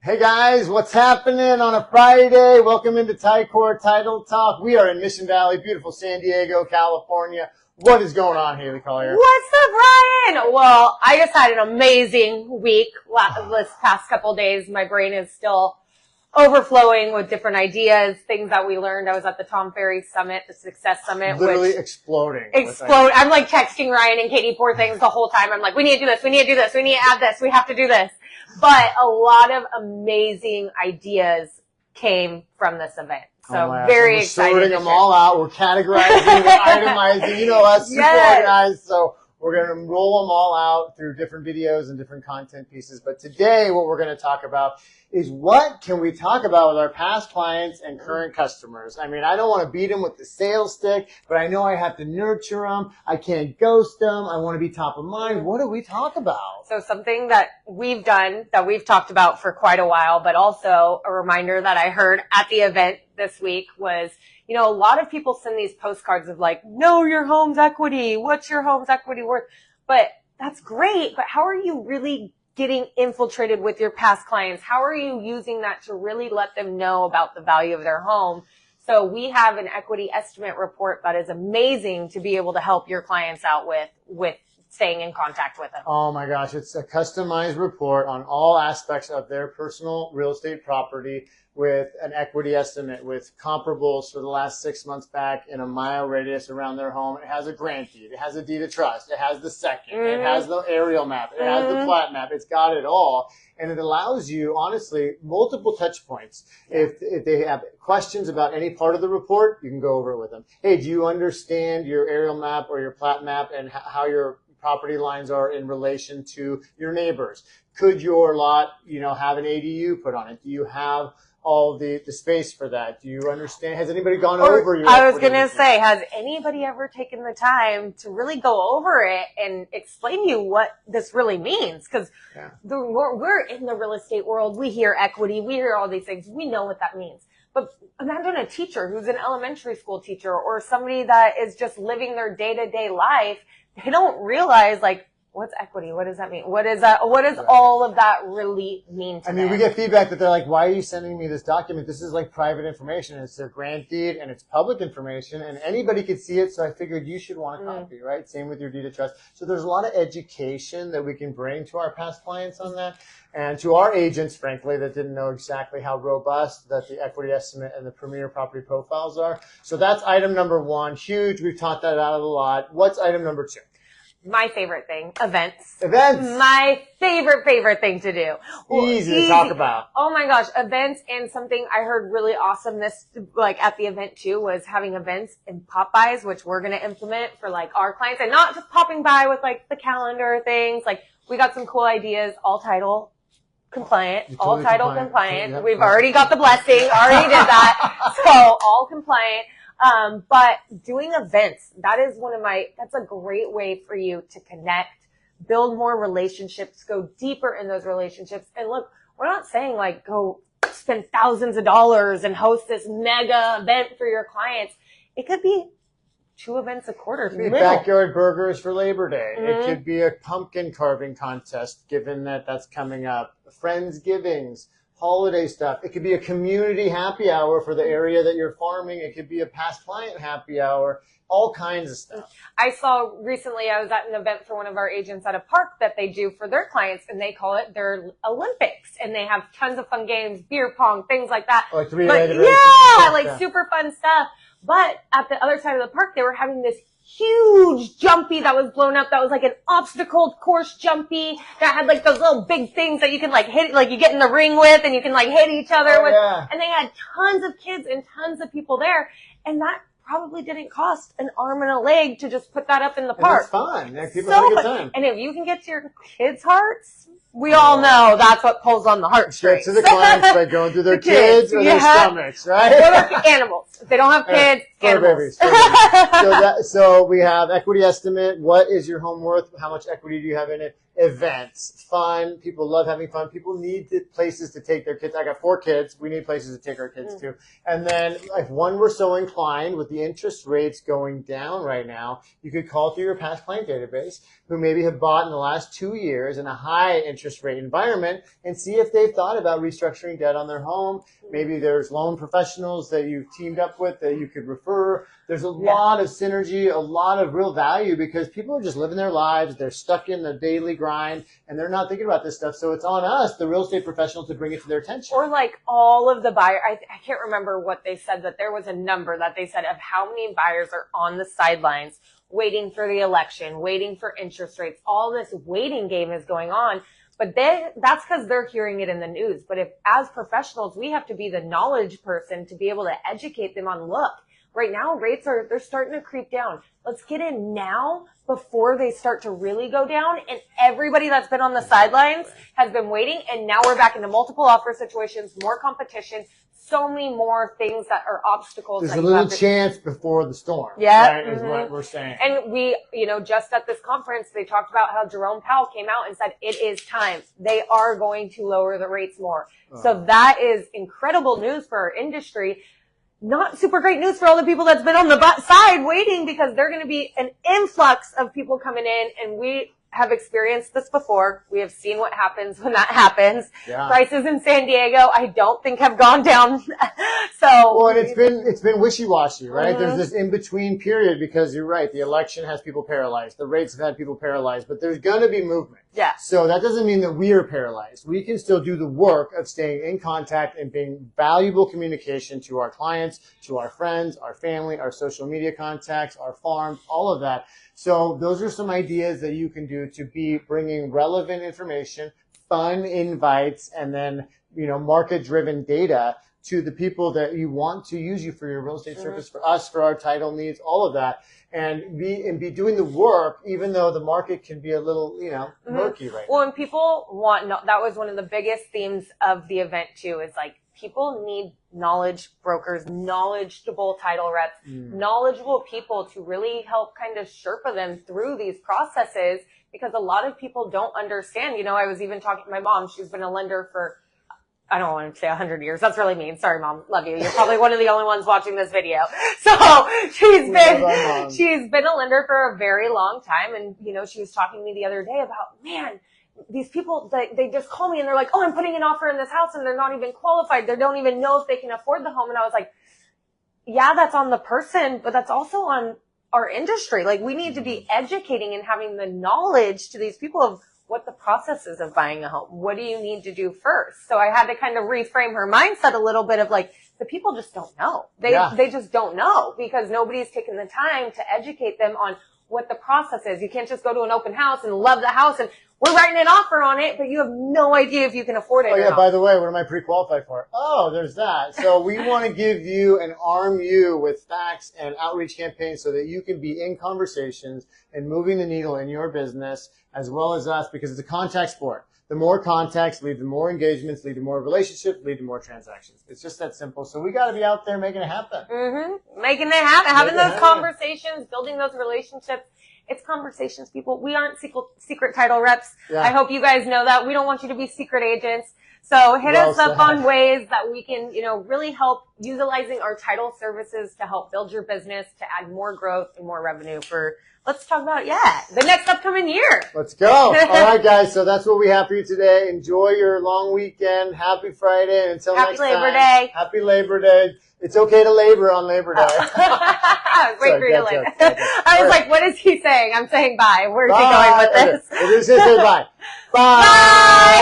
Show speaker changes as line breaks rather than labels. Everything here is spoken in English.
Hey guys, what's happening on a Friday? Welcome into Ticor Title Talk. We are in Mission Valley, beautiful San Diego, California. What is going on, Haley Collier?
What's up, Ryan? Well, I just had an amazing week this past couple days. My brain is still overflowing with different ideas, things that we learned. I was at the Tom Ferry Summit, the Success Summit.
Literally exploding.
I'm like texting Ryan and Katie for things the whole time. I'm like, we need to do this, we need to do this, we need to add this, we have to do this. But a lot of amazing ideas came from this event. So very excited.
We're sorting them all out. We're categorizing, we're itemizing. You know us, super organized. So we're going to roll them all out through different videos and different content pieces. But today, what we're going to talk about is what can we talk about with our past clients and current customers. I mean, I don't want to beat them with the sales stick, but I know I have to nurture them. I can't ghost them. I want to be top of mind. What do we talk about?
So something that we've done, that we've talked about for quite a while, but also a reminder that I heard at the event this week was, you know, a lot of people send these postcards of like, know your home's equity. What's your home's equity worth? But that's great. But how are you really getting infiltrated with your past clients? How are you using that to really let them know about the value of their home? So we have an equity estimate report that is amazing to be able to help your clients out with staying in contact with them.
Oh my gosh. It's a customized report on all aspects of their personal real estate property with an equity estimate with comparables for the last 6 months back in a mile radius around their home. It has a grant deed. It has a deed of trust. It has the second. It has the aerial map. It has the plat map. It's got it all. And it allows you, honestly, multiple touch points. If they have questions about any part of the report, you can go over it with them. Hey, do you understand your aerial map or your plat map and how your property lines are in relation to your neighbors? Could your lot, have an ADU put on it? Do you have all the space for that? Do you understand? Has anybody gone over your
I was going to say, has anybody ever taken the time to really go over it and explain to you what this really means? Because we're in the real estate world. We hear equity. We hear all these things. We know what that means. But imagine a teacher who's an elementary school teacher or somebody that is just living their day-to-day life. They don't realize, like, what's equity? What does that mean? What is that? What does all of that really mean to them?
We get feedback that they're like, why are you sending me this document? This is like private information. It's their grant deed and it's public information and anybody could see it. So I figured you should want a copy, right? Same with your deed of trust. So there's a lot of education that we can bring to our past clients on that. And to our agents, frankly, that didn't know exactly how robust that the equity estimate and the premier property profiles are. So that's item number one. Huge. We've taught that out a lot. What's item number two?
My favorite thing, events.
Events.
My favorite thing to do.
Easy to talk about.
Oh my gosh, events. And something I heard really awesome at the event too was having events in pop-bys, which we're going to implement for like our clients and not just popping by with like the calendar things. Like we got some cool ideas, all title compliant. Yep. We've already got the blessing, already did that. So all compliant. But doing events, that's a great way for you to connect, build more relationships, go deeper in those relationships. And look, we're not saying like go spend thousands of dollars and host this mega event for your clients. It could be 2 events a quarter.
Backyard burgers for Labor Day. It could be a pumpkin carving contest, given that that's coming up. Friendsgivings. Holiday stuff. It could be a community happy hour for the area that you're farming. It could be a past client happy hour. All kinds of stuff.
I saw recently, I was at an event for one of our agents at a park that they do for their clients, and they call it their Olympics. And they have tons of fun games, beer pong, things like that.
Like
super fun stuff. But at the other side of the park, they were having this huge jumpy that was blown up. That was like an obstacle course jumpy that had like those little big things that you can like hit, like you get in the ring with and you can like hit each other with. Yeah. And they had tons of kids and tons of people there. And that probably didn't cost an arm and a leg to just put that up in the park.
It's fun. Yeah, people have a good time.
And if you can get to your kids' hearts, we all know that's what pulls on the heartstrings.
Straight to the clients by going through their kids or their stomachs, right?
What about animals? If they don't have kids,
fur
animals.
babies. Fur babies. So we have equity estimate. What is your home worth? How much equity do you have in it? Events, fun. People love having fun. People need places to take their kids. I got 4 kids. We need places to take our kids to. And then if one were so inclined, with the interest rates going down right now, you could call through your past client database who maybe have bought in the last 2 years in a high interest rate environment and see if they've thought about restructuring debt on their home. Maybe there's loan professionals that you've teamed up with that you could refer. There's a lot of synergy, a lot of real value, because people are just living their lives. They're stuck in the daily grind and they're not thinking about this stuff. So it's on us, the real estate professional, to bring it to their attention.
Or like all of the buyers, I can't remember what they said, but there was a number that they said of how many buyers are on the sidelines waiting for the election, waiting for interest rates. All this waiting game is going on. But that's because they're hearing it in the news. But if, as professionals, we have to be the knowledge person to be able to educate them on, look, right now rates they're starting to creep down. Let's get in now before they start to really go down. And everybody that's been on the sidelines has been waiting. And now we're back into multiple offer situations, more competition, so many more things that are obstacles.
There's a little chance before the storm.
Yeah.
Right, is what we're saying.
And we, just at this conference, they talked about how Jerome Powell came out and said it is time. They are going to lower the rates more. So that is incredible news for our industry. Not super great news for all the people that's been on the side waiting, because they're going to be an influx of people coming in, and we have experienced this before. We have seen what happens when that happens. Yeah. Prices in San Diego, I don't think, have gone down.
Well, and it's been wishy-washy, right? There's this in-between period, because you're right, the election has people paralyzed. The rates have had people paralyzed, but there's going to be movement.
Yeah.
So that doesn't mean that we are paralyzed. We can still do the work of staying in contact and being valuable communication to our clients, to our friends, our family, our social media contacts, our farms, all of that. So those are some ideas that you can do to be bringing relevant information, fun invites, and then, market-driven data to the people that you want to use you for your real estate service, for us, for our title needs, all of that. And be doing the work, even though the market can be a little, murky right now.
Well, and people that was one of the biggest themes of the event too, is like, people need knowledge brokers, knowledgeable title reps, knowledgeable people to really help kind of Sherpa them through these processes, because a lot of people don't understand. I was even talking to my mom. She's been a lender for, I don't want to say 100 years. That's really mean. Sorry, Mom. Love you. You're probably one of the only ones watching this video. So she's been a lender for a very long time. And, she was talking to me the other day about, man, these people, they just call me and they're like, oh, I'm putting an offer in this house, and they're not even qualified. They don't even know if they can afford the home. And I was like, yeah, that's on the person, but that's also on our industry. Like, we need to be educating and having the knowledge to these people of what the process is of buying a home. What do you need to do first? So I had to kind of reframe her mindset a little bit of like, the people just don't know. They just don't know, because nobody's taken the time to educate them on what the process is. You can't just go to an open house and love the house and we're writing an offer on it, but you have no idea if you can afford it or not.
By the way, what am I pre-qualified for? Oh, there's that. So we want to give you and arm you with facts and outreach campaigns so that you can be in conversations and moving the needle in your business, as well as us, because it's a contact sport. The more contacts lead to more engagements, lead to more relationships, lead to more transactions. It's just that simple. So we got to be out there making it happen.
Making it happen, having those conversations, building those relationships. It's conversations, people. We aren't secret title reps. Yeah. I hope you guys know that. We don't want you to be secret agents. So hit us up on ways that we can, really help utilizing our title services to help build your business, to add more growth and more revenue for, let's talk about, the next upcoming year.
Let's go. All right, guys. So that's what we have for you today. Enjoy your long weekend. Happy Friday. And until next time.
Happy Labor Day.
Happy Labor Day. It's okay to labor on Labor Day.
Wait for you to labor. I was like, what is he saying? I'm saying bye. Where's he going with this?
We're just going to say bye. Bye.
Bye.